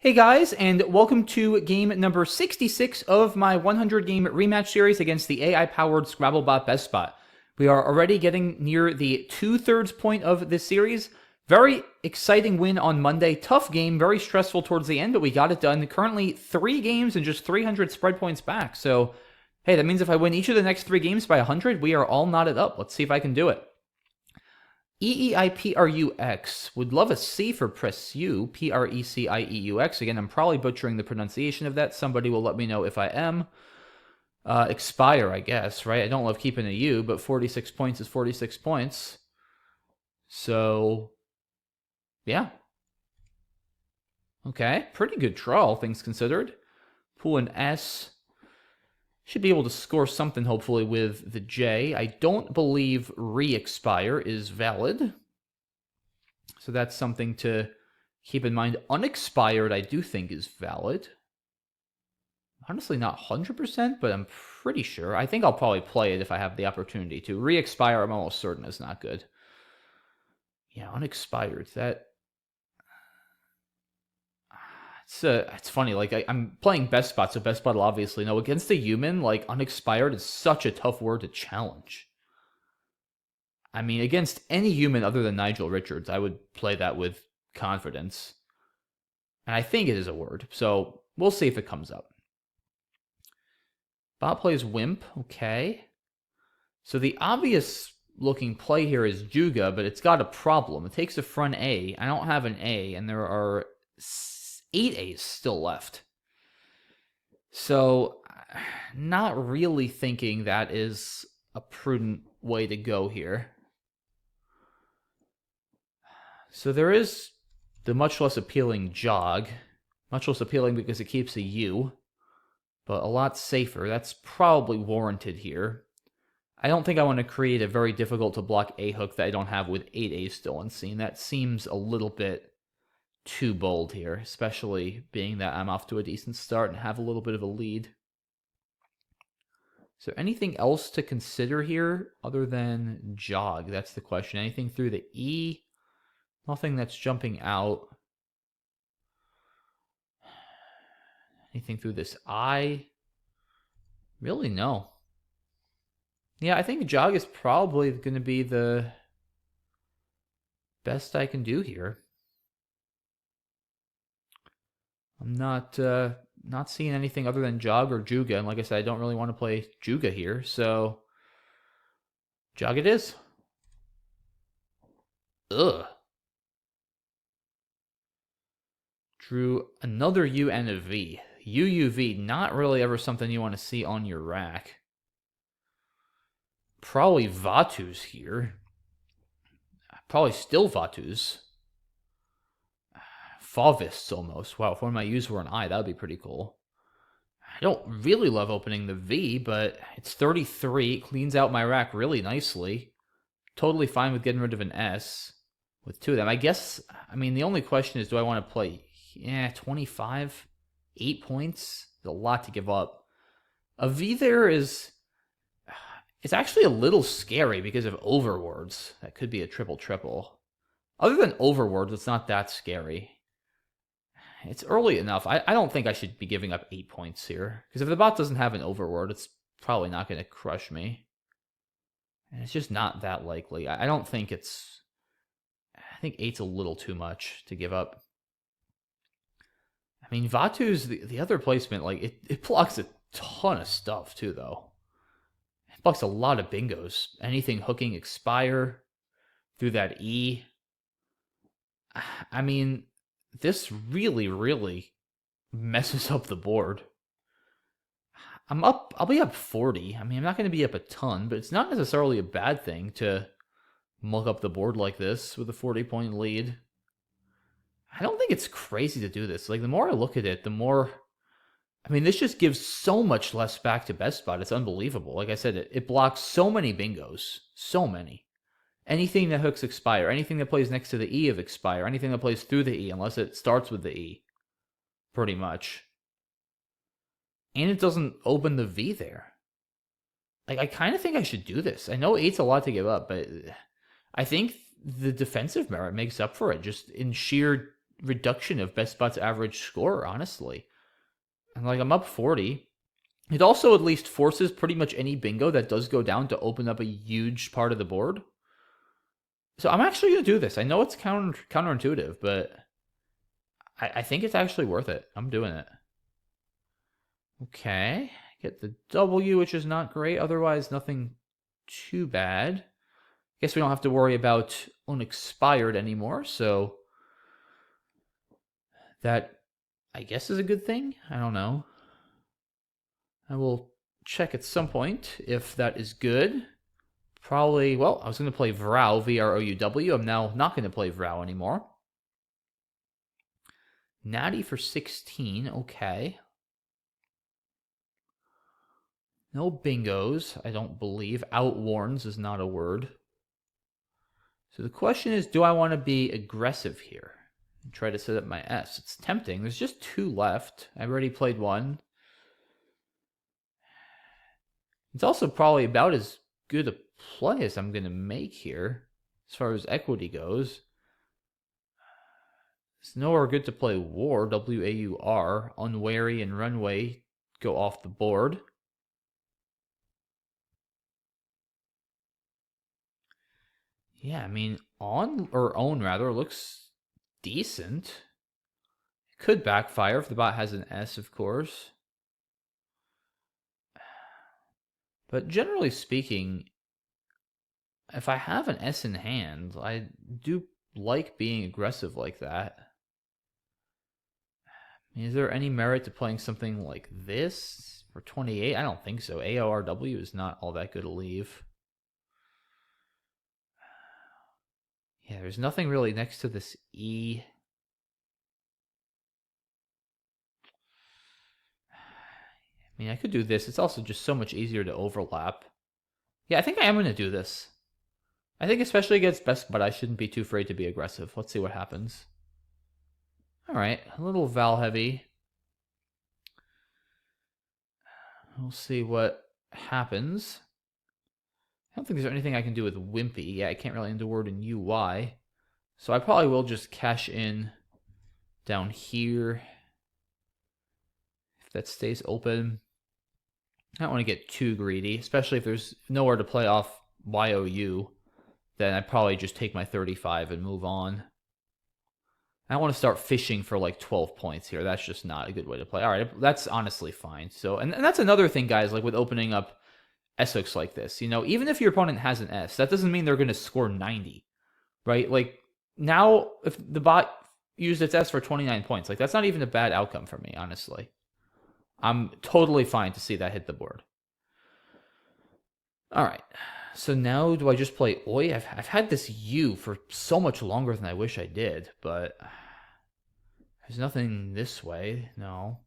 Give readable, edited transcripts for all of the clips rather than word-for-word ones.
Hey guys, and welcome to game number 66 of my 100 game rematch series against the AI-powered Scrabble Bot BestBot. We are already getting near the 2/3 point of this series. Very exciting win on Monday. Tough game, very stressful towards the end, but we got it done. Currently 3 games and just 300 spread points back. So, hey, that means if I win each of the next 3 games by 100, we are all knotted up. Let's see if I can do it. EEIPRUX. Would love a C for press U. PRECIEUX. Again, I'm probably butchering the pronunciation of that. Somebody will let me know if I am. Expire, I guess, right? I don't love keeping a U, but 46 points is 46 points. So, yeah. Okay, pretty good draw, all things considered. Pull an S. Should be able to score something, hopefully, with the J. I don't believe re-expire is valid. So that's something to keep in mind. Unexpired, I do think, is valid. Honestly, not 100%, but I'm pretty sure. I think I'll probably play it if I have the opportunity to. Re-expire, I'm almost certain is not good. Yeah, unexpired. That... It's funny, like, I'm playing BestBot, so BestBot will obviously know. Against a human, like, unexpired is such a tough word to challenge. I mean, against any human other than Nigel Richards, I would play that with confidence. And I think it is a word, so we'll see if it comes up. Bot plays Wimp, okay. So the obvious looking play here is Juga, but it's got a problem. It takes the front A. I don't have an A, and there are 8 A's still left. So, not really thinking that is a prudent way to go here. So there is the much less appealing Jog. Much less appealing because it keeps a U, but a lot safer. That's probably warranted here. I don't think I want to create a very difficult to block A hook that I don't have with 8 A's still unseen. That seems a little bit too bold here, especially being that I'm off to a decent start and have a little bit of a lead. Is there anything else to consider here other than Jog? That's the question. Anything through the E? Nothing that's jumping out. Anything through this I? Really, no. Yeah, I think Jog is probably going to be the best I can do here. I'm not seeing anything other than Jog or Juga, and like I said, I don't really want to play Juga here, so Jog it is. Ugh. Drew another U and a V. UUV, not really ever something you want to see on your rack. Probably Vatus here. Probably still Vatus. Favists almost. Wow, if one of my U's were an I, that would be pretty cool. I don't really love opening the V, but it's 33. It cleans out my rack really nicely. Totally fine with getting rid of an S with 2 of them. I guess, I mean, the only question is, do I want to play, 25? 8 points? It's a lot to give up. A V there is, it's actually a little scary because of overlords. That could be a triple-triple. Other than overlords, it's not that scary. It's early enough. I don't think I should be giving up 8 points here. Because if the bot doesn't have an overlord, it's probably not going to crush me. And it's just not that likely. I don't think it's... I think 8's a little too much to give up. I mean, Vatu's the other placement, like, it blocks a ton of stuff, too, though. It blocks a lot of bingos. Anything hooking expire through that E. I mean, this really, really messes up the board. I'll be up 40. I mean, I'm not going to be up a ton, but it's not necessarily a bad thing to muck up the board like this with a 40-point lead. I don't think it's crazy to do this. Like, the more I look at it, the more... I mean, this just gives so much less back to BestBot. It's unbelievable. Like I said, it blocks so many bingos. So many. Anything that hooks expire, anything that plays next to the E of expire, anything that plays through the E, unless it starts with the E. Pretty much. And it doesn't open the V there. Like, I kind of think I should do this. I know 8's a lot to give up, but I think the defensive merit makes up for it, just in sheer reduction of BestBot's average score, honestly. And like, I'm up 40. It also at least forces pretty much any bingo that does go down to open up a huge part of the board. So I'm actually going to do this. I know it's counterintuitive, but I think it's actually worth it. I'm doing it. Okay. Get the W, which is not great. Otherwise, nothing too bad. Guess we don't have to worry about unexpired anymore, so that, I guess, is a good thing. I don't know. I will check at some point if that is good. Probably, well, I was going to play Vrow, V-R-O-U-W. I'm now not going to play Vrow anymore. Natty for 16, okay. No bingos, I don't believe. Outwarns is not a word. So the question is, do I want to be aggressive here and try to set up my S? It's tempting. There's just 2 left. I've already played 1. It's also probably about as good a play as I'm going to make here as far as equity goes. It's nowhere good to play War, W-A-U-R. Unwary and Runway go off the board. Yeah, I mean, own rather, looks decent. It could backfire if the bot has an S, of course. But generally speaking, if I have an S in hand, I do like being aggressive like that. I mean, is there any merit to playing something like this for 28? I don't think so. AORW is not all that good a leave. Yeah, there's nothing really next to this E. I mean, I could do this. It's also just so much easier to overlap. Yeah, I think I am going to do this. I think especially against BestBot, I shouldn't be too afraid to be aggressive. Let's see what happens. All right, a little Val heavy. We'll see what happens. I don't think there's anything I can do with Wimpy. Yeah, I can't really end a word in UY. So I probably will just cash in down here. If that stays open. I don't want to get too greedy, especially if there's nowhere to play off YOU. Then I'd probably just take my 35 and move on. I don't want to start fishing for like 12 points here. That's just not a good way to play. All right, that's honestly fine. So, and that's another thing, guys, like with opening up S hooks like this. You know, even if your opponent has an S, that doesn't mean they're going to score 90, right? Like, now, if the bot used its S for 29 points, like, that's not even a bad outcome for me, honestly. I'm totally fine to see that hit the board. All right. So now do I just play Oi? I've had this U for so much longer than I wish I did, but there's nothing this way. No.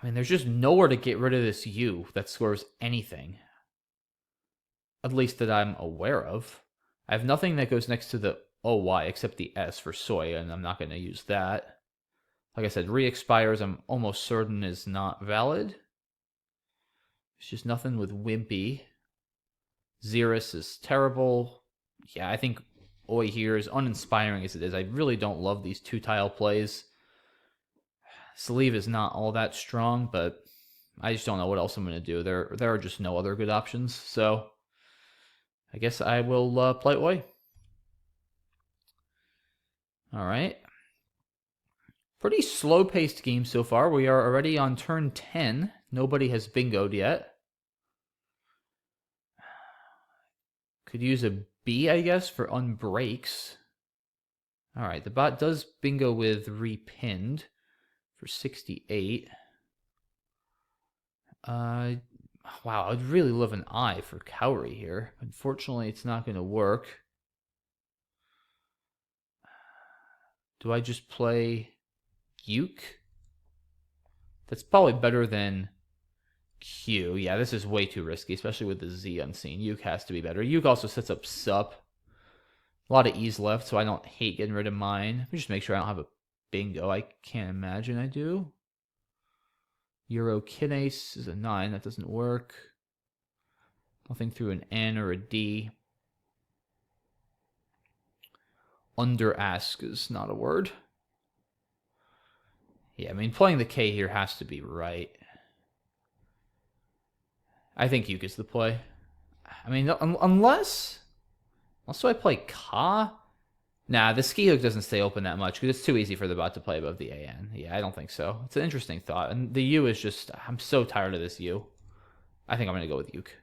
I mean, there's just nowhere to get rid of this U that scores anything. At least that I'm aware of. I have nothing that goes next to the OY except the S for soy, and I'm not going to use that. Like I said, re-expires I'm almost certain is not valid. There's just nothing with Wimpy. Xeris is terrible. Yeah, I think Oi here, as uninspiring as it is, I really don't love these 2-tile plays. Sleeve is not all that strong, but I just don't know what else I'm going to do. There are just no other good options, so I guess I will play Oi. All right. Pretty slow-paced game so far. We are already on turn 10. Nobody has bingoed yet. Could use a B, I guess, for unbreaks. All right, the bot does bingo with repinned for 68. Wow, I'd really love an I for Cowrie here. Unfortunately, it's not going to work. Do I just play Uke? That's probably better than Q. Yeah, this is way too risky, especially with the Z unseen. Uke has to be better. Uke also sets up Sup. A lot of E's left, so I don't hate getting rid of mine. Let me just make sure I don't have a bingo. I can't imagine I do. Eurokinase is a 9. That doesn't work. Nothing through an N or a D. Under ask is not a word. Yeah, I mean, playing the K here has to be right. I think Uke is the play. I mean, unless do I play Ka? Nah, the ski hook doesn't stay open that much because it's too easy for the bot to play above the AN. Yeah, I don't think so. It's an interesting thought. And the U is just, I'm so tired of this U. I think I'm going to go with Uke.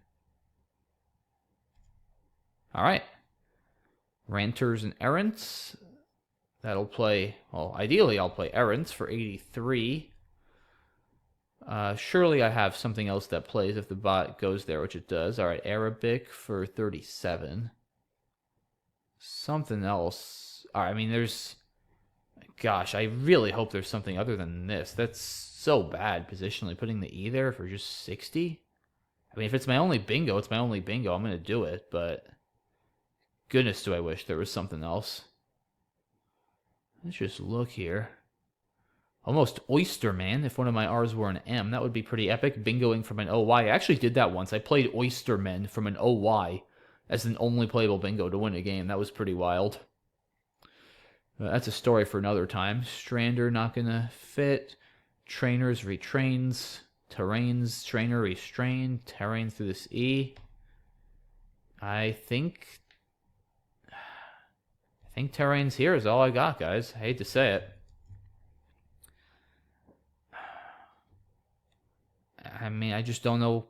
All right. Ranters and Errants. That'll play, well, ideally I'll play Errants for 83. Surely I have something else that plays if the bot goes there, which it does. All right, Arabic for 37. Something else. All right, I mean, there's... Gosh, I really hope there's something other than this. That's so bad positionally, putting the E there for just 60. I mean, if it's my only bingo, it's my only bingo. I'm going to do it, but... Goodness, do I wish there was something else. Let's just look here. Almost Oyster Man, if one of my R's were an M. That would be pretty epic. Bingoing from an OY. I actually did that once. I played Oyster Men from an OY as an only playable bingo to win a game. That was pretty wild. That's a story for another time. Strander not going to fit. Trainers retrains. Terrains, trainer restrain. Terrain through this E. I think Terrain's here is all I got, guys. I hate to say it. I mean, I just don't know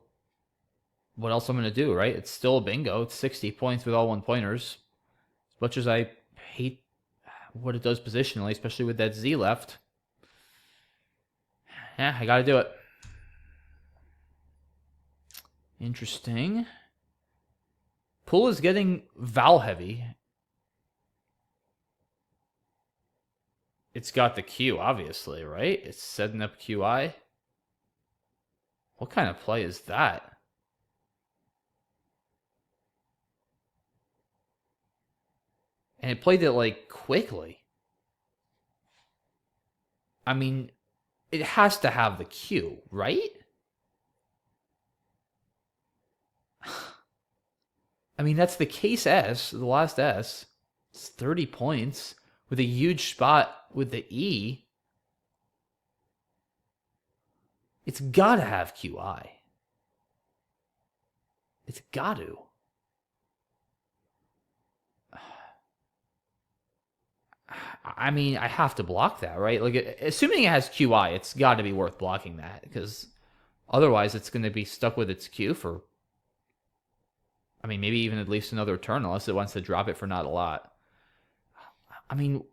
what else I'm going to do, right? It's still a bingo. It's 60 points with all one-pointers. As much as I hate what it does positionally, especially with that Z left. Yeah, I got to do it. Interesting. Pool is getting Vowel heavy. It's got the Q, obviously, right? It's setting up QI. What kind of play is that? And it played it, like, quickly. I mean, it has to have the Q, right? I mean, that's the case S, the last S. It's 30 points with a huge spot with the E. It's got to have QI. It's got to. I mean, I have to block that, right? Like, assuming it has QI, it's got to be worth blocking that because otherwise it's going to be stuck with its Q for, I mean, maybe even at least another turn unless it wants to drop it for not a lot. I mean,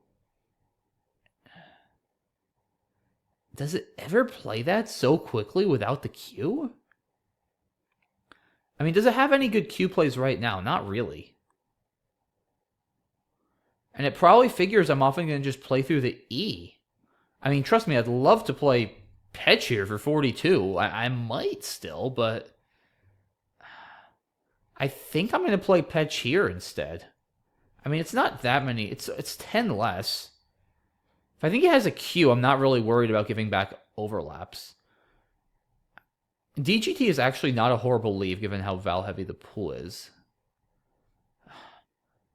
does it ever play that so quickly without the Q? I mean, does it have any good Q plays right now? Not really. And it probably figures I'm often going to just play through the E. I mean, trust me, I'd love to play Petch here for 42. I might still, but I think I'm going to play Petch here instead. I mean, it's not that many. It's 10 less. If I think it has a Q, I'm not really worried about giving back overlaps. DGT is actually not a horrible leave given how Vowel heavy the pool is.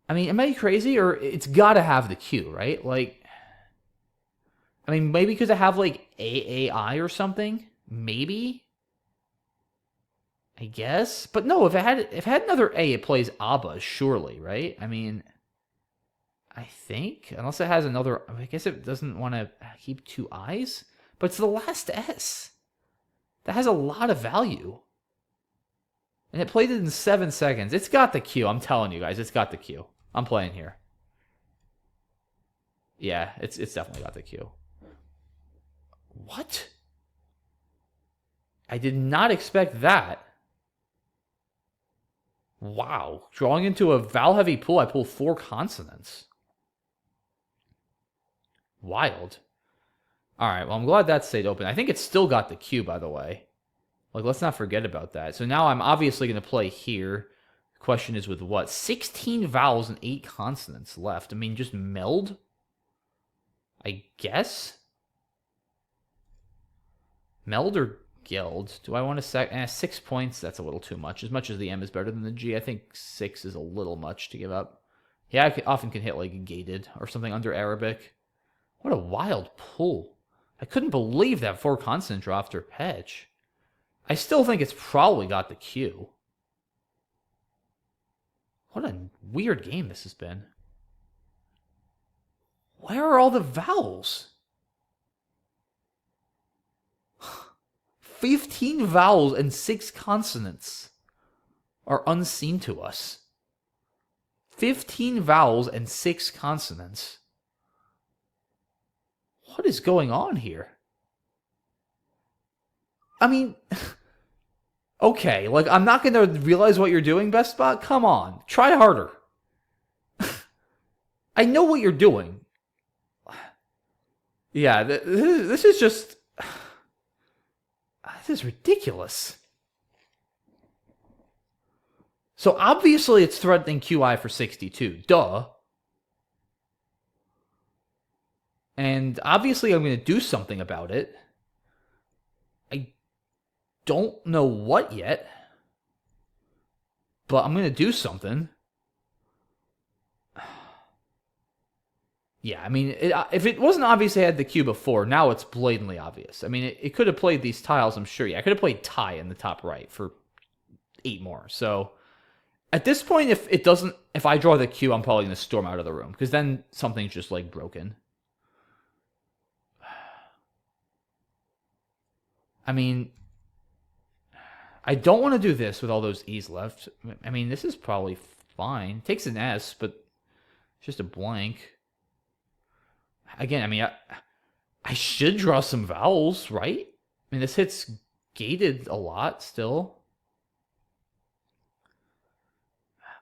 I mean, am I crazy? Or it's got to have the Q, right? Like, I mean, maybe because I have, like, AAI or something? Maybe? I guess? But no, if it had another A, it plays ABBA, surely, right? I mean, I think. Unless it has another... I guess it doesn't want to keep two I's? But it's the last S. That has a lot of value. And it played it in 7 seconds. It's got the Q. I'm telling you guys, it's got the Q. I'm playing here. Yeah, it's definitely got the Q. What? I did not expect that. Wow. Drawing into a vowel-heavy pool, I pull 4 consonants. Wild. All right, well, I'm glad that stayed open. I think it's still got the Q, by the way. Like, let's not forget about that. So now I'm obviously going to play here. The question is with what? 16 vowels and 8 consonants left. I mean, just meld? I guess? Meld or Geld? Do I want to 6 points? That's a little too much. As much as the M is better than the G, I think 6 is a little much to give up. Yeah, I often can hit like gated or something under Arabic. What a wild pull. I couldn't believe that 4 consonant draw after Petch. I still think it's probably got the Q. What a weird game this has been. Where are all the vowels? 15 vowels and 6 consonants are unseen to us. 15 vowels and 6 consonants. What is going on here? I mean, okay, like, I'm not going to realize what you're doing, BestBot. Come on, try harder. I know what you're doing. Yeah, this is just... This is ridiculous. So obviously it's threatening QI for 62. Duh. And obviously I'm going to do something about it. I don't know what yet. But I'm going to do something. Yeah, I mean, if it wasn't obvious I had the Q before, now it's blatantly obvious. I mean, it could have played these tiles, I'm sure. Yeah, I could have played tie in the top right for 8 more. So at this point, if I draw the Q, I'm probably going to storm out of the room. Because then something's just, like, broken. I mean, I don't want to do this with all those E's left. I mean, this is probably fine. It takes an S, but it's just a blank. Again, I mean, I should draw some vowels, right? I mean, this hits gated a lot still.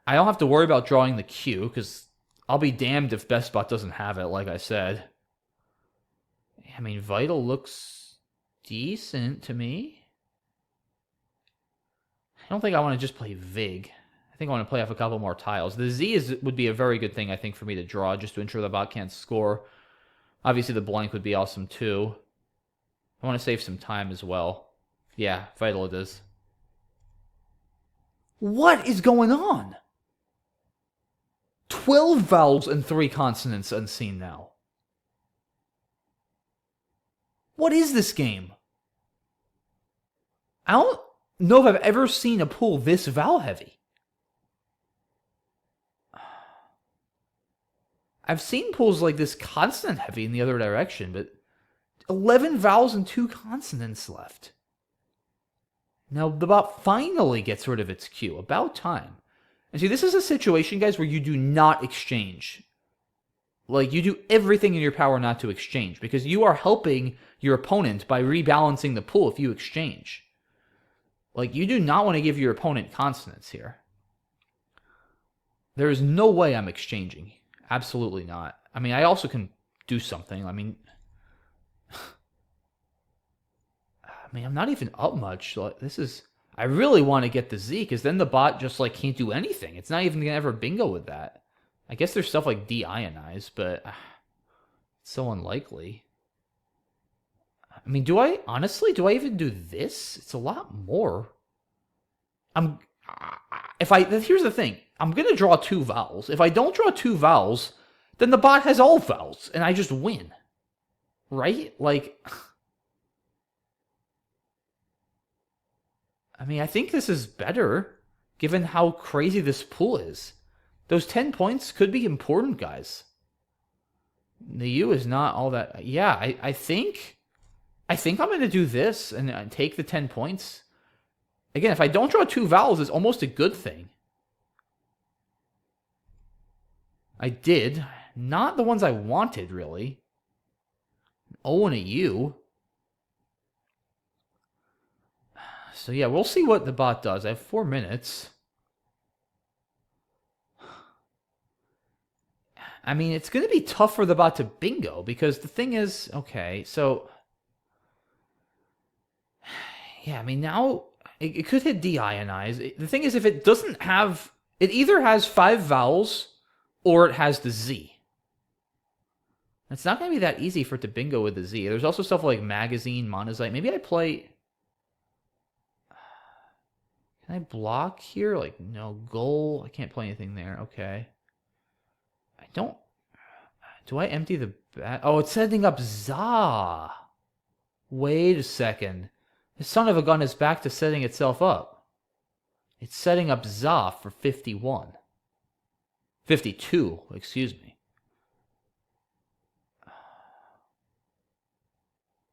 I don't have to worry about drawing the Q, because I'll be damned if BestBot doesn't have it, like I said. I mean, Vital looks decent to me. I don't think I want to just play Vig. I think I want to play off a couple more tiles. The Z would be a very good thing, I think, for me to draw, just to ensure the bot can't score. Obviously, the blank would be awesome, too. I want to save some time as well. Yeah, Vital it is. What is going on? 12 vowels and 3 consonants unseen now. What is this game? I don't know if I've ever seen a pool this vowel heavy. I've seen pools like this consonant heavy in the other direction, but 11 vowels and 2 consonants left. Now, the bot finally gets rid of its Q. About time. And see, this is a situation, guys, where you do not exchange. Like, you do everything in your power not to exchange, because you are helping your opponent by rebalancing the pool if you exchange. Like, you do not want to give your opponent consonants here. There is no way I'm exchanging. Absolutely not. I mean, I also can do something. I mean, I'm not even up much. Like, this is... I really want to get the Z, because then the bot just, like, can't do anything. It's not even going to ever bingo with that. I guess there's stuff like de-ionize, but it's so unlikely. I mean, do I even do this? It's a lot more. Here's the thing. I'm going to draw 2 vowels. If I don't draw 2 vowels, then the bot has all vowels, and I just win. Right? Like... I mean, I think this is better, given how crazy this pool is. Those 10 points could be important, guys. The U is not all that... Yeah, I think I'm going to do this and take the 10 points. Again, if I don't draw 2 vowels, it's almost a good thing. I did. Not the ones I wanted, really. An O and a U. So yeah, we'll see what the bot does. I have 4 minutes. I mean, it's going to be tough for the bot to bingo, because the thing is... Okay, so... Yeah, I mean, now... It could hit de-ionize. The thing is, if it doesn't have... It either has 5 vowels, or it has the Z. It's not going to be that easy for it to bingo with the Z. There's also stuff like Magazine, Monazite. Maybe I play... Can I block here? Like, no, goal. I can't play anything there. Okay. don't... Do I empty the bag? Oh, it's setting up za. Wait a second. The son of a gun is back to setting itself up. It's setting up za for 51. 52, excuse me.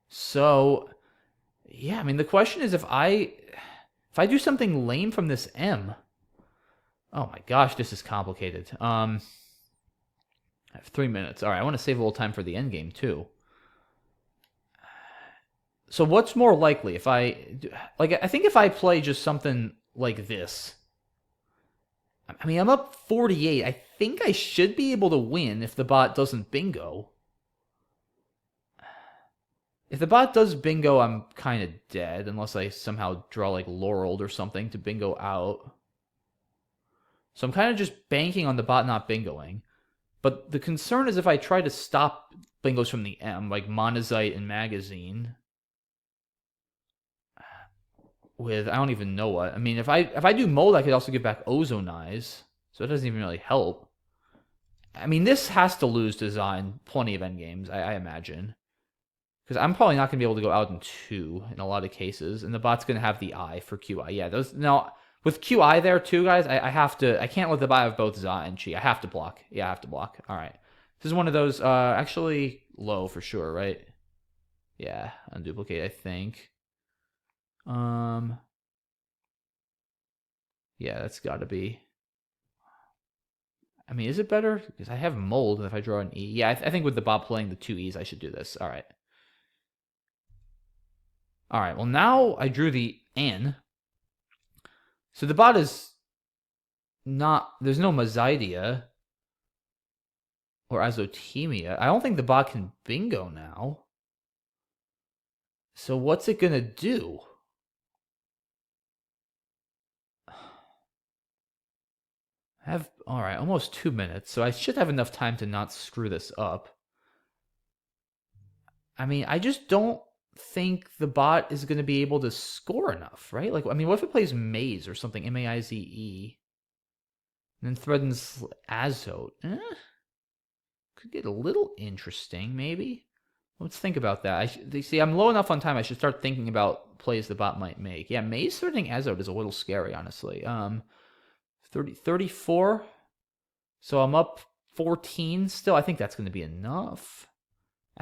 So, yeah, I mean, the question is if I do something lame from this M... Oh my gosh, this is complicated. I have 3 minutes. All right, I want to save a little time for the end game too. So what's more likely if I think if I play just something like this. I mean, I'm up 48. I think I should be able to win if the bot doesn't bingo. If the bot does bingo, I'm kind of dead unless I somehow draw like Laureled or something to bingo out. So I'm kind of just banking on the bot not bingoing. But the concern is if I try to stop bingos from the M, like Monazite and Magazine, with I don't even know what. I mean, if I do mold, I could also get back Ozonize, so it doesn't even really help. I mean, this has to lose design plenty of endgames, I imagine. Because I'm probably not going to be able to go out in 2 in a lot of cases, and the bot's going to have the I for QI. Yeah, those now with QI there too, guys. I have to. I can't let the bot have both Za and Chi. I have to block. Yeah, I have to block. All right, this is one of those. Actually low for sure, right? Yeah, unduplicate. I think. Yeah, that's got to be. I mean, is it better? Because I have mold, and if I draw an E, yeah, I think with the bot playing the 2 E's, I should do this. All right. All right. Well, now I drew the N. So the bot is not. There's no Mazidia or Azotemia. I don't think the bot can bingo now. So what's it gonna do? I have all right, almost 2 minutes, so I should have enough time to not screw this up. I mean, I just don't think the bot is gonna be able to score enough, right? Like, I mean, what if it plays Maze or something, Maize, and then threatens Azote? Could get a little interesting, maybe. Let's think about that. See, I'm low enough on time. I should start thinking about plays the bot might make. Yeah, Maze threatening Azote is a little scary, honestly. 34. So I'm up 14 still. I think that's going to be enough.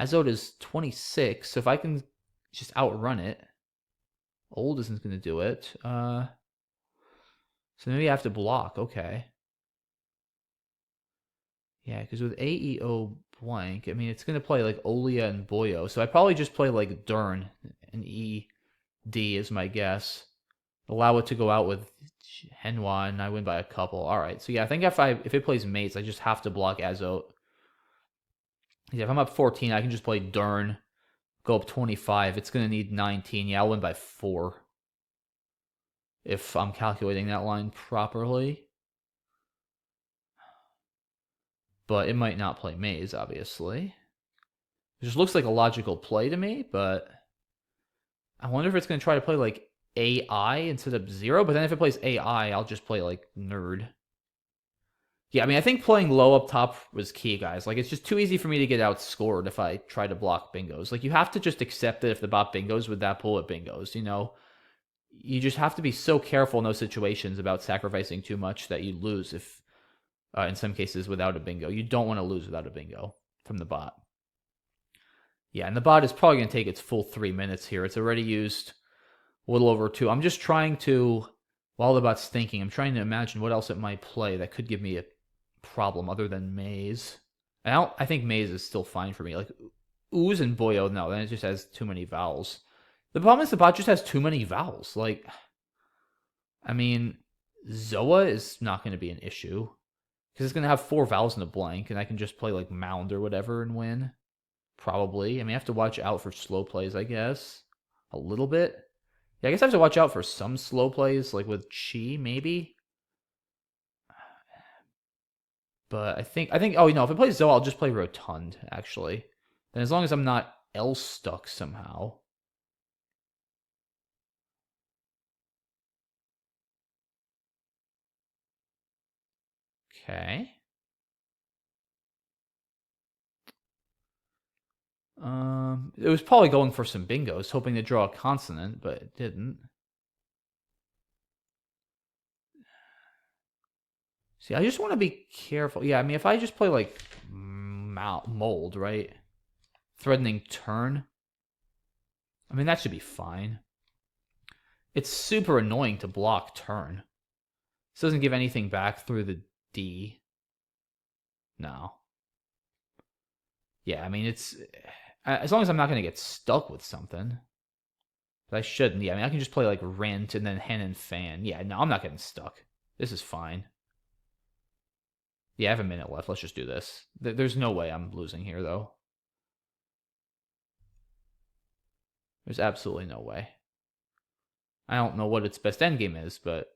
Azote is 26. So if I can just outrun it, old isn't going to do it. So maybe I have to block. Okay. Yeah, because with AEO blank, I mean, it's going to play like Olia and Boyo. So I probably just play like Dern and ED is my guess. Allow it to go out with Henwa, and I win by a couple. All right. So yeah, I think if it plays Mates, I just have to block Azote. Yeah, if I'm up 14, I can just play Dern, go up 25. It's going to need 19. Yeah, I'll win by 4. If I'm calculating that line properly. But it might not play Maze, obviously. It just looks like a logical play to me, but I wonder if it's going to try to play like AI instead of 0. But then if it plays AI, I'll just play like Nerd. Yeah, I mean, I think playing low up top was key, guys. Like, it's just too easy for me to get outscored if I try to block bingos. Like, you have to just accept that if the bot bingos with that pool, it bingos, you know? You just have to be so careful in those situations about sacrificing too much that you lose if, in some cases, without a bingo. You don't want to lose without a bingo from the bot. Yeah, and the bot is probably going to take its full 3 minutes here. It's already used a little over 2. I'm just trying to, while the bot's thinking, I'm trying to imagine what else it might play that could give me a problem other than Maze. I think Maze is still fine for me. Like Ooze and Boyo, no, then it just has too many vowels. The problem is the bot just has too many vowels. Like, I mean, Zoa is not going to be an issue because it's going to have 4 vowels in a blank, and I can just play like Mound or whatever and win. Probably. I mean, I have to watch out for slow plays, I guess, a little bit. Yeah, I guess I have to watch out for some slow plays, like with Chi, maybe. But I think oh, you know, if I play Zoe, I'll just play Rotund, actually. Then as long as I'm not L stuck somehow. Okay. It was probably going for some bingos, hoping to draw a consonant, but it didn't. See, I just want to be careful. Yeah, I mean, if I just play, like, mold, right? Threatening turn. I mean, that should be fine. It's super annoying to block turn. This doesn't give anything back through the D. No. Yeah, I mean, it's... As long as I'm not going to get stuck with something. But I shouldn't. Yeah, I mean, I can just play, like, Rent and then Hen and Fan. Yeah, no, I'm not getting stuck. This is fine. Yeah, I have a minute left. Let's just do this. There's no way I'm losing here, though. There's absolutely no way. I don't know what its best endgame is, but...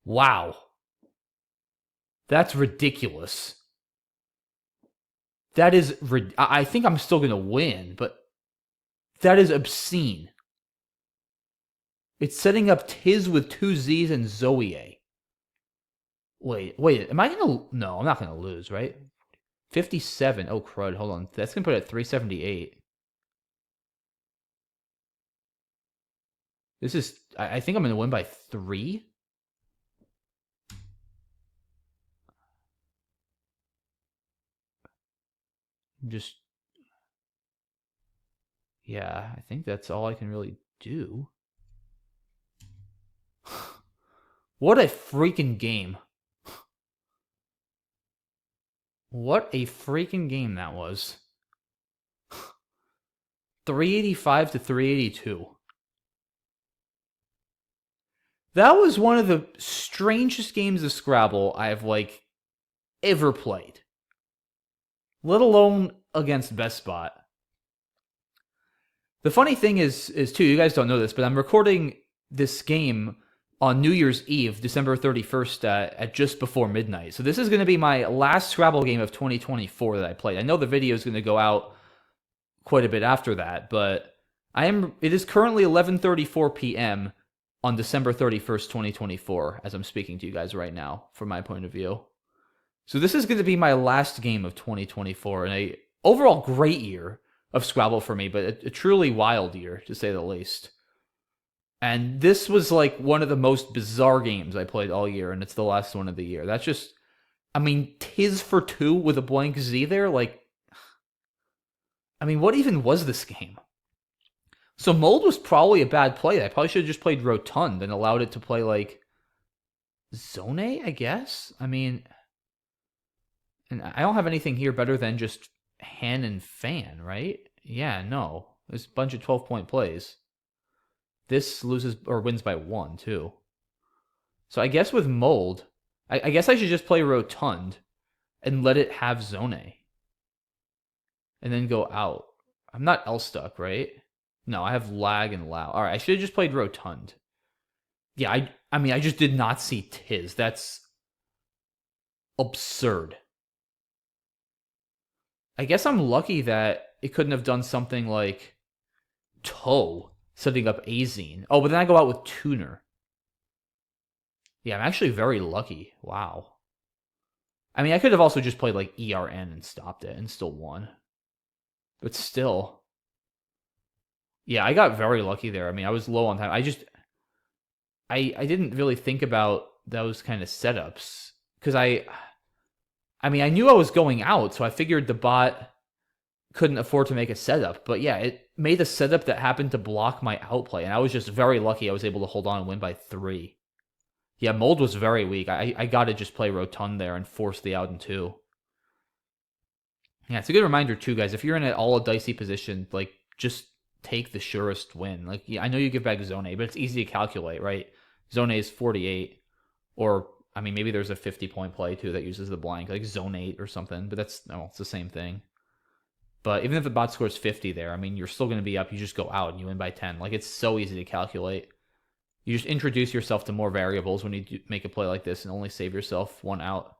Wow. That's ridiculous. That is... I think I'm still going to win, but... That is obscene. It's setting up Tiz with 2 Z's and Zoe. Wait, am I going to... No, I'm not going to lose, right? 57. Oh, crud, hold on. That's going to put it at 378. This is... I think I'm going to win by 3? Just... Yeah, I think that's all I can really do. What a freaking game. What a freaking game that was. 385 to 382. That was one of the strangest games of Scrabble I've, like, ever played. Let alone against BestBot. The funny thing is too, you guys don't know this, but I'm recording this game on New Year's Eve, December 31st, at just before midnight. So this is going to be my last Scrabble game of 2024 that I played. I know the video is going to go out quite a bit after that, but it is currently 11:34 p.m. on December 31st, 2024, as I'm speaking to you guys right now, from my point of view. So this is going to be my last game of 2024, and a overall great year of Scrabble for me, but a truly wild year, to say the least. And this was like one of the most bizarre games I played all year, and it's the last one of the year. That's just, I mean, Tiz for 2 with a blank Z there, like, I mean, what even was this game? So Mold was probably a bad play. I probably should have just played Rotund and allowed it to play, like, Zone, I guess? I mean, and I don't have anything here better than just Hen and Fan, right? Yeah, no. There's a bunch of 12-point plays. This loses or wins by 1, too. So I guess with Mold, I guess I should just play Rotund and let it have Zone. And then go out. I'm not L-stuck, right? No, I have Lag and Lao. Alright, I should have just played Rotund. Yeah, I mean, I just did not see Tiz. That's absurd. I guess I'm lucky that it couldn't have done something like Toe, setting up Azine. Oh, but then I go out with Tuner. Yeah, I'm actually very lucky. Wow. I mean, I could have also just played like ERN and stopped it and still won. But still. Yeah, I got very lucky there. I mean, I was low on time. I didn't really think about those kind of setups. Because I mean, I knew I was going out, so I figured the bot couldn't afford to make a setup. But yeah, it made a setup that happened to block my outplay, and I was just very lucky I was able to hold on and win by 3. Yeah, Mold was very weak. I got to just play Rotund there and force the out in 2. Yeah, it's a good reminder too, guys. If you're in a dicey position, like, just take the surest win. Like, yeah, I know you give back Zone, but it's easy to calculate, right? Zone is 48, or I mean, maybe there's a 50-point play too that uses the blank, like Zone 8 or something. But it's the same thing. But even if the bot scores 50 there, I mean, you're still going to be up. You just go out and you win by 10. Like, it's so easy to calculate. You just introduce yourself to more variables when you make a play like this and only save yourself 1 out.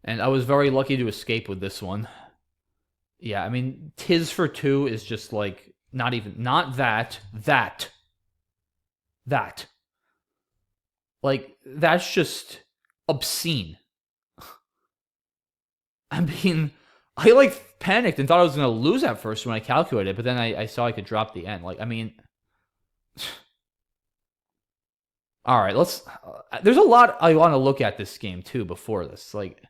And I was very lucky to escape with this one. Yeah, I mean, Tiz for 2 is just like, not that. Like, that's just obscene. I mean, I like panicked and thought I was going to lose at first when I calculated, but then I saw I could drop the end. Like, I mean, all right, let's. There's a lot I want to look at this game too before this. Like,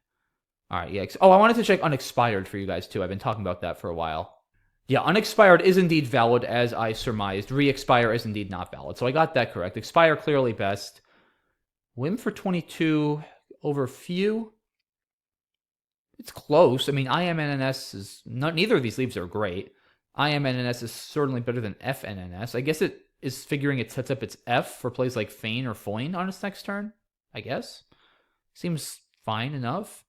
all right, yeah. Oh, I wanted to check unexpired for you guys too. I've been talking about that for a while. Yeah, unexpired is indeed valid as I surmised. Re-expire is indeed not valid. So I got that correct. Expire clearly best. Whim for 22 over few. It's close. I mean, IMNNS is not. Neither of these leaves are great. IMNNS is certainly better than FNNS. I guess it is figuring it sets up its F for plays like Feign or Foin on its next turn. I guess seems fine enough.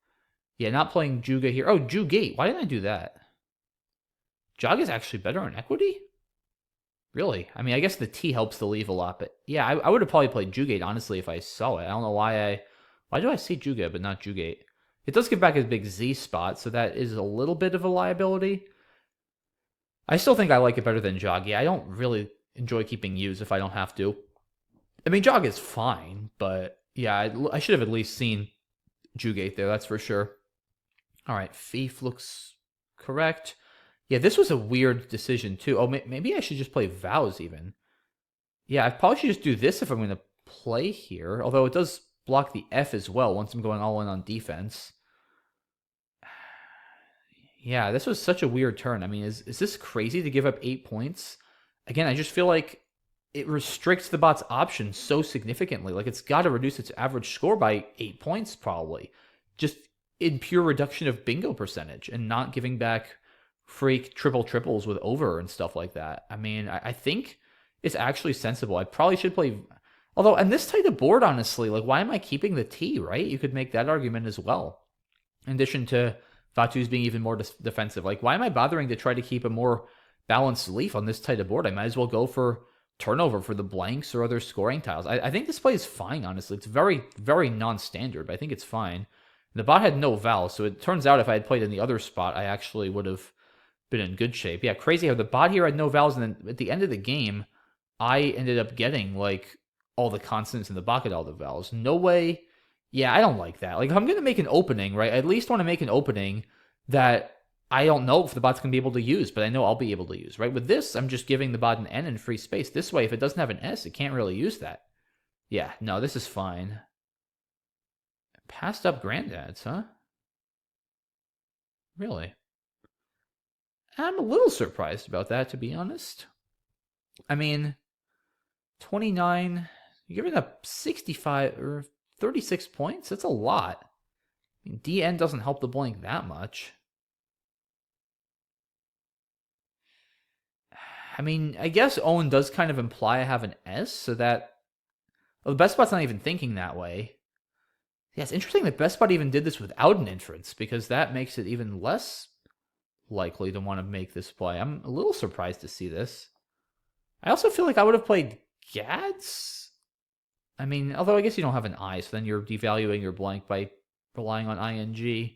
Yeah, not playing Juga here. Oh, Jugate. Why didn't I do that? Jog is actually better on equity. Really? I mean, I guess the T helps the leave a lot, but yeah, I would have probably played Jugate honestly if I saw it. I don't know why do I see Juga but not Jugate? It does give back his big Z spot, so that is a little bit of a liability. I still think I like it better than Joggy. I don't really enjoy keeping U's if I don't have to. I mean, Jog is fine, but yeah, I should have at least seen Jugate there, that's for sure. All right, Fief looks correct. Yeah, this was a weird decision too. Oh, maybe I should just play Vows even. Yeah, I probably should just do this if I'm going to play here, although it does block the F as well once I'm going all in on defense. Yeah, this was such a weird turn. I mean, is this crazy to give up 8 points? Again, I just feel like it restricts the bot's options so significantly. Like, it's got to reduce its average score by 8 points, probably. Just in pure reduction of bingo percentage and not giving back freak triples with over and stuff like that. I mean, I think it's actually sensible. I probably should play... Although, on this tight of board, honestly, like, why am I keeping the T, right? You could make that argument as well. In addition to Vatu's being even more defensive. Like, why am I bothering to try to keep a more balanced leaf on this tight of board? I might as well go for turnover for the blanks or other scoring tiles. I think this play is fine, honestly. It's very, very non-standard, but I think it's fine. The bot had no Vowel, so it turns out if I had played in the other spot, I actually would have been in good shape. Yeah, crazy how the bot here had no vowels, and then at the end of the game, I ended up getting, like, all the consonants, and the bot had all the vowels. No way. Yeah, I don't like that. Like, if I'm going to make an opening, right, I at least want to make an opening that I don't know if the bot's going to be able to use, but I know I'll be able to use, right? With this, I'm just giving the bot an N in free space. This way, if it doesn't have an S, it can't really use that. Yeah, no, this is fine. Passed up granddads, huh? Really? I'm a little surprised about that, to be honest. I mean, 29, you're giving up 65 or 36 points? That's a lot. I mean, DN doesn't help the blank that much. I mean, I guess Owen does kind of imply I have an S, so that... Well, the BestBot's not even thinking that way. Yeah, it's interesting that BestBot even did this without an inference, because that makes it even less likely to want to make this play. I'm a little surprised to see this. I also feel like I would have played Gads. I mean, although I guess you don't have an I, so then you're devaluing your blank by relying on ING.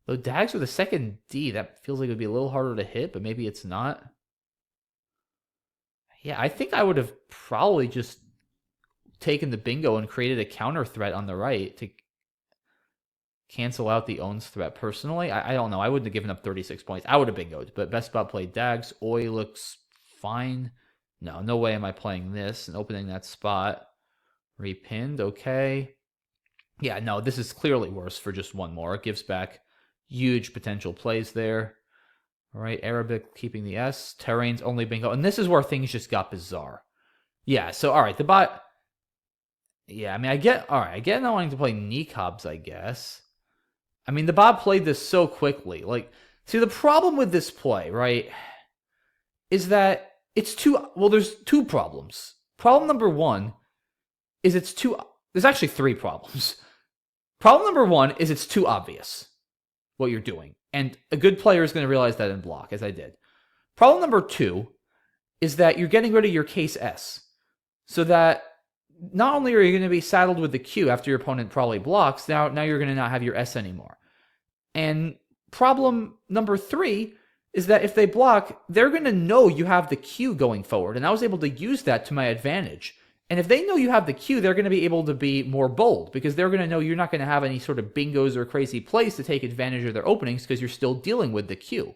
Though Dags with a second D, that feels like it would be a little harder to hit, but maybe it's not. Yeah, I think I would have probably just taken the bingo and created a counter threat on the right to cancel out the owns threat. Personally, I don't know. I wouldn't have given up 36 points. I would have bingoed, but BestBot played Dags. Oi looks fine. No way am I playing this and opening that spot. Repinned, okay. Yeah, no, this is clearly worse for just one more. It gives back huge potential plays there. All right, Arabic keeping the S. Terrain's only bingo. And this is where things just got bizarre. Yeah, so, all right, the bot... Yeah, I mean, I get not wanting to play Kneecobs, I guess. I mean, the bot played this so quickly. Like, see, the problem with this play, right, is that it's too... Well, there's two problems. Problem number one is it's too... There's actually three problems. Problem number one is it's too obvious what you're doing. And a good player is going to realize that and block, as I did. Problem number two is that you're getting rid of your case S. So that not only are you going to be saddled with the Q after your opponent probably blocks, now you're going to not have your S anymore. And problem number three is that if they block, they're going to know you have the Q going forward. And I was able to use that to my advantage. And if they know you have the Q, they're going to be able to be more bold because they're going to know you're not going to have any sort of bingos or crazy plays to take advantage of their openings because you're still dealing with the Q.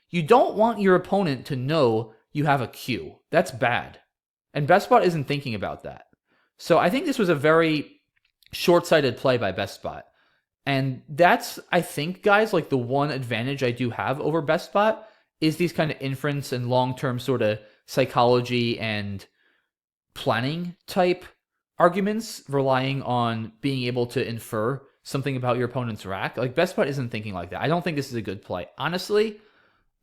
You don't want your opponent to know you have a Q. That's bad. And BestBot isn't thinking about that. So I think this was a very short-sighted play by BestBot. And that's, I think, guys, like the one advantage I do have over BestBot is these kind of inference and long-term sort of psychology and planning type arguments relying on being able to infer something about your opponent's rack. Like BestBot isn't thinking like that. I don't think this is a good play. Honestly,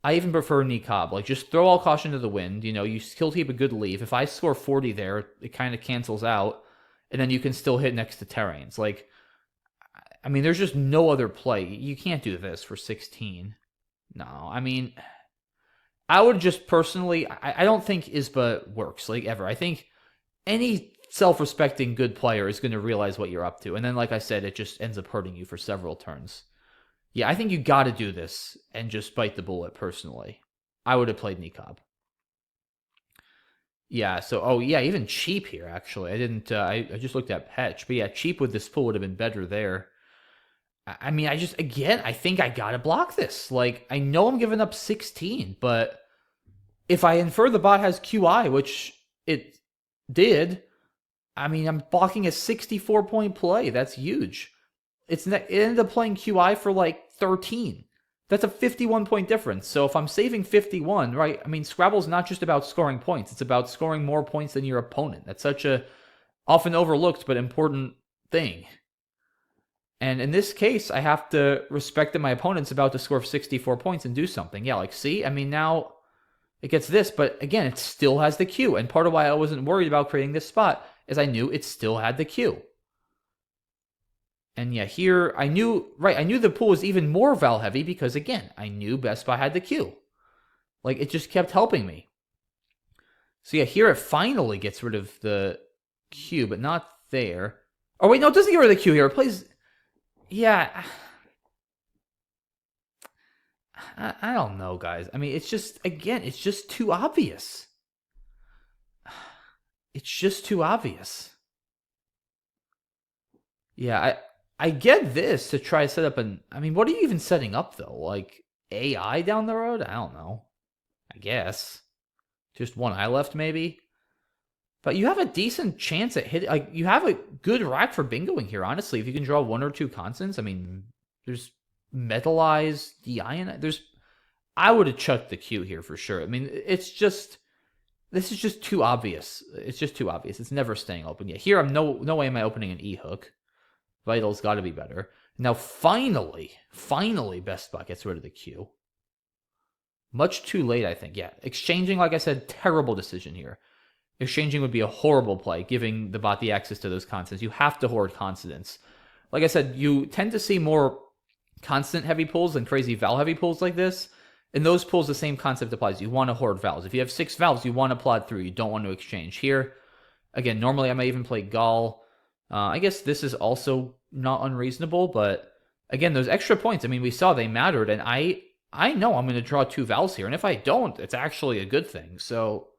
I even prefer Niqab. Like just throw all caution to the wind. You know, you still keep a good leave. If I score 40 there, it kind of cancels out. And then you can still hit next to terrains. Like, I mean, there's just no other play. You can't do this for 16. No, I mean, I would just personally, I don't think ISBA works, like, ever. I think any self-respecting good player is going to realize what you're up to. And then, like I said, it just ends up hurting you for several turns. Yeah, I think you got to do this and just bite the bullet, personally. I would have played Niqab. Yeah, so, oh, yeah, even cheap here, actually. I didn't, I just looked at Petch. But yeah, cheap with this pool would have been better there. I mean, I think I got to block this. Like, I know I'm giving up 16, but if I infer the bot has QI, which it did, I mean, I'm blocking a 64-point play. That's huge. It ended up playing QI for like 13. That's a 51-point difference. So if I'm saving 51, right, I mean, Scrabble's not just about scoring points. It's about scoring more points than your opponent. That's such a often overlooked but important thing. And in this case, I have to respect that my opponent's about to score 64 points and do something. Yeah, like, see? I mean, now it gets this, but again, it still has the Q. And part of why I wasn't worried about creating this spot is I knew it still had the Q. And yeah, here, I knew the pool was even more Vowel heavy because, again, I knew BestBot had the Q. Like, it just kept helping me. So yeah, here it finally gets rid of the Q, but not there. Oh, wait, no, it doesn't get rid of the Q here. It plays... Yeah. I don't know, guys. I mean, it's just, again, it's just too obvious. It's just too obvious. Yeah, I get this to try to set up an... I mean, what are you even setting up, though? Like, AI down the road? I don't know. I guess. Just one eye left, maybe? But you have a decent chance at hitting... Like, you have a good rack for bingoing here, honestly. If you can draw one or two constants, I mean, there's metallized DI in it. I would have chucked the Q here for sure. I mean, it's just... This is just too obvious. It's just too obvious. It's never staying open. Yeah, here, I'm no way am I opening an E-hook. Vital's got to be better. Now, finally, BestBot gets rid of the Q. Much too late, I think. Yeah, exchanging, like I said, terrible decision here. Exchanging would be a horrible play, giving the bot the access to those constants. You have to hoard constants. Like I said, you tend to see more constant-heavy pulls than crazy Vowel-heavy pulls like this. In those pulls, the same concept applies. You want to hoard Vowels. If you have 6 Vowels, you want to plod through. You don't want to exchange. Here, again, normally I might even play Gall. I guess this is also not unreasonable, but again, those extra points, I mean, we saw they mattered, and I know I'm going to draw 2 Vowels here, and if I don't, it's actually a good thing. So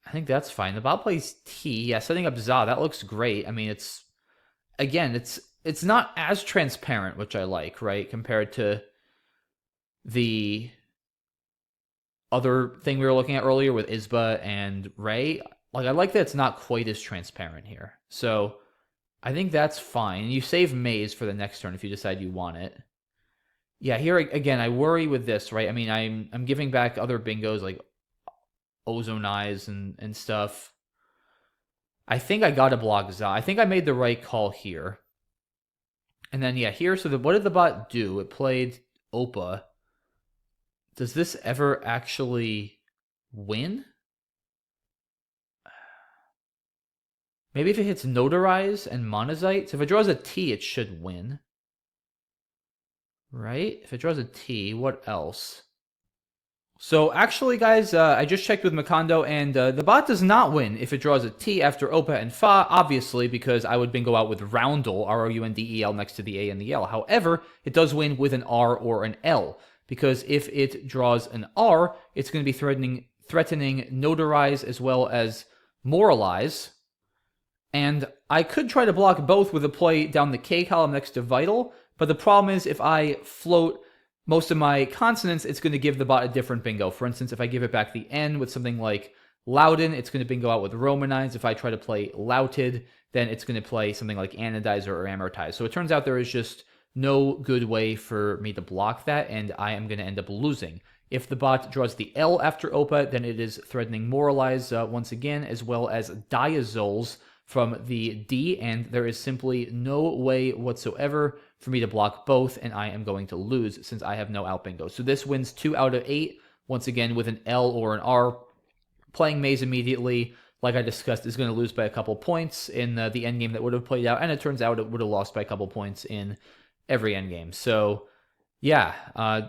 I think that's fine. The bot plays T. Yeah, setting up Za, that looks great. I mean, it's not as transparent, which I like, right, compared to the other thing we were looking at earlier with Isba and Ray. Like, I like that it's not quite as transparent here. So I think that's fine. You save Maze for the next turn if you decide you want it. Yeah, here again, I worry with this, right? I mean, I'm giving back other bingos like Ozone Eyes and stuff. I think I got to block Za. I think I made the right call here. And then, yeah, here, so what did the bot do? It played Opa. Does this ever actually win? Maybe if it hits Notarize and Monazite. So if it draws a T, it should win. Right? If it draws a T, what else? So actually, guys, I just checked with Macondo, and the bot does not win if it draws a T after Opa and Fa, obviously, because I would bingo out with Roundel, R-O-U-N-D-E-L, next to the A and the L. However, it does win with an R or an L, because if it draws an R, it's going to be threatening Notarize as well as Moralize, And I could try to block both with a play down the K column next to Vital, but the problem is if I float most of my consonants, it's going to give the bot a different bingo. For instance, if I give it back the N with something like Loudon, it's going to bingo out with Romanize. If I try to play Louted, then it's going to play something like Anodizer or Amortize. So it turns out there is just no good way for me to block that, and I am going to end up losing. If the bot draws the L after Opa, then it is threatening Moralize once again, as well as Diazoles from the D, and there is simply no way whatsoever for me to block both, and I am going to lose since I have no out bingo. So this wins 2 out of 8, once again with an L or an R. Playing Maze immediately, like I discussed, is going to lose by a couple points in the endgame that would have played out, and it turns out it would have lost by a couple points in every endgame. So yeah,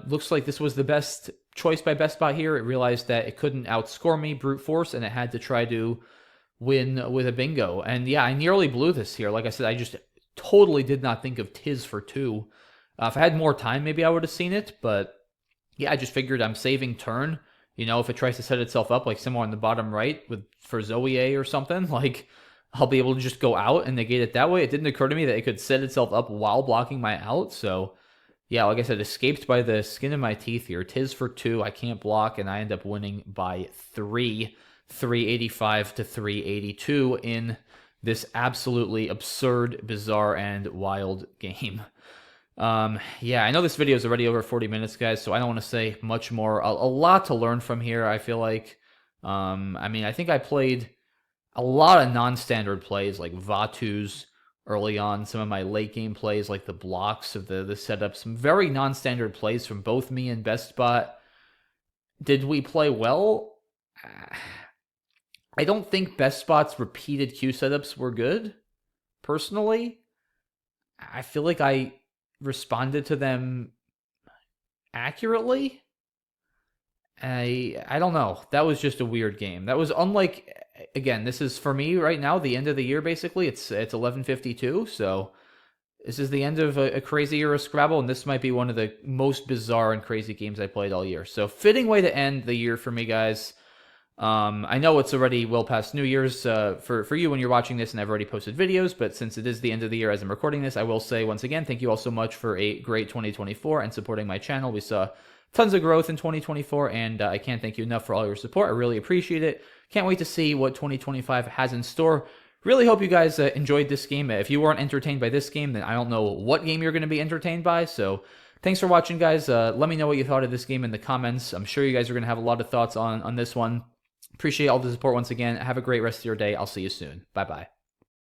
looks like this was the best choice by BestBot here. It realized that it couldn't outscore me brute force, and it had to try to win with a bingo. And yeah, I nearly blew this here. Like I said, I just totally did not think of Tiz for 2. If I had more time, maybe I would have seen it, but yeah, I just figured I'm saving turn. You know, if it tries to set itself up like somewhere on the bottom right with for Zoe A or something, like I'll be able to just go out and negate it that way. It didn't occur to me that it could set itself up while blocking my out. So yeah, like I said, escaped by the skin of my teeth here. Tiz for 2, I can't block, and I end up winning by 3, 385 to 382 in this absolutely absurd, bizarre, and wild game. Yeah, I know this video is already over 40 minutes, guys, so I don't want to say much more. A lot to learn from here, I feel like. I mean, I think I played a lot of non-standard plays, like Vatu's early on, some of my late game plays, like the blocks of the setup, some very non-standard plays from both me and BestBot. Did we play well? I don't think BestBot's repeated Q setups were good, personally. I feel like I responded to them accurately. I don't know. That was just a weird game. That was unlike, again, this is for me right now, the end of the year basically. It's 11:52, so this is the end of a crazy year of Scrabble, and this might be one of the most bizarre and crazy games I played all year. So fitting way to end the year for me, guys. I know it's already well past New Year's for you when you're watching this, and I've already posted videos, but since it is the end of the year as I'm recording this, I will say once again, thank you all so much for a great 2024 and supporting my channel. We saw tons of growth in 2024, and I can't thank you enough for all your support. I really appreciate it. Can't wait to see what 2025 has in store. Really hope you guys enjoyed this game. If you weren't entertained by this game, then I don't know what game you're going to be entertained by, so thanks for watching, guys. Let me know what you thought of this game in the comments. I'm sure you guys are going to have a lot of thoughts on this one. Appreciate all the support once again. Have a great rest of your day. I'll see you soon. Bye-bye.